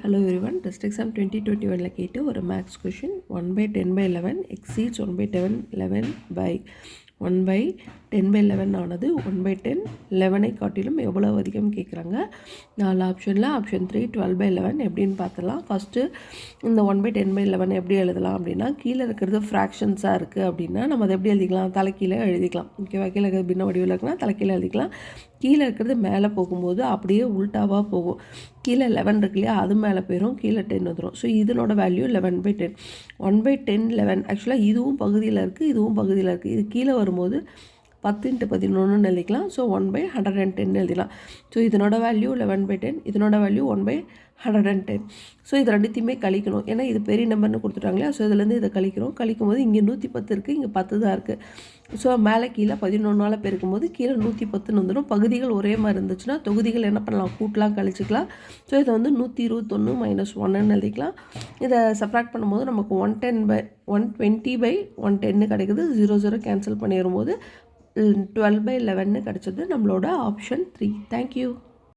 hello everyone. Test exam 2021 கேட்டு ஒரு maths question 1/10/11 exceeds 1/10/11 by 1/10/11 ஆனது 1/10 11ஐ காட்டிலும் எவ்வளவு அதிகம் கேட்குறாங்க. 4 ஆப்ஷனில் ஆப்ஷன் 3 12/11 எப்படின்னு பார்த்துலாம். ஃபஸ்ட்டு இந்த 1/10/11 எப்படி எழுதலாம் அப்படின்னா, கீழே இருக்கிறது ஃப்ராக்ஷன்ஸாக இருக்குது அப்படின்னா நம்ம அதை எப்படி எழுதிக்கலாம், தலைக்கீழே எழுதிக்கலாம். ஓகேவா, கீழே இருக்கிறது பின்ன வடிவில் இருக்குன்னா தலைக்கீழே எழுதிக்கலாம். கீழே இருக்கிறது மேலே போகும்போது அப்படியே உல்ட்டாவாக போகும். கீழே 11 இருக்கு இல்லையா, அது மேலே போயிடும், கீழே 10 வந்துடும். ஸோ இதனோட வேல்யூ 11/10. 1/10/11 ஆக்சுவலாக இதுவும் பகுதியில் இருக்குது, இதுவும் பகுதியில் இருக்குது. இது கீழே வரும்போது 10 × 11 எழுதிக்கலாம். ஸோ 1/110 எழுதிக்கலாம். ஸோ இதனோட வேல்யூ 11/10, இதனோட வேல்யூ 1/110. ஸோ இது ரெண்டுத்தையுமே கழிக்கணும். ஏன்னா இது பெரிய நம்பர்னு கொடுத்துட்டாங்களே, ஸோ இதுலேருந்து இதை கழிக்கும் போது இங்கே 110 இருக்குது, இங்கே 10 தான் இருக்குது. ஸோ மேலே கீழே 11 பெருக்கும்போது கீழே 110 வந்துடும். பகுதிகள் ஒரே மாதிரி இருந்துச்சுன்னா தொகுதிகள் என்ன பண்ணலாம், கூட்டலாம், கழிச்சிக்கலாம். ஸோ இதை வந்து 121 - 1 எழுதிக்கலாம். இதை சப்ராக்ட் பண்ணும்போது நமக்கு 120/110 கிடைக்குது. 0 கேன்சல் பண்ணிடும்போது 12/11 கிடச்சது நம்மளோட ஆப்ஷன் 3. தேங்க்யூ.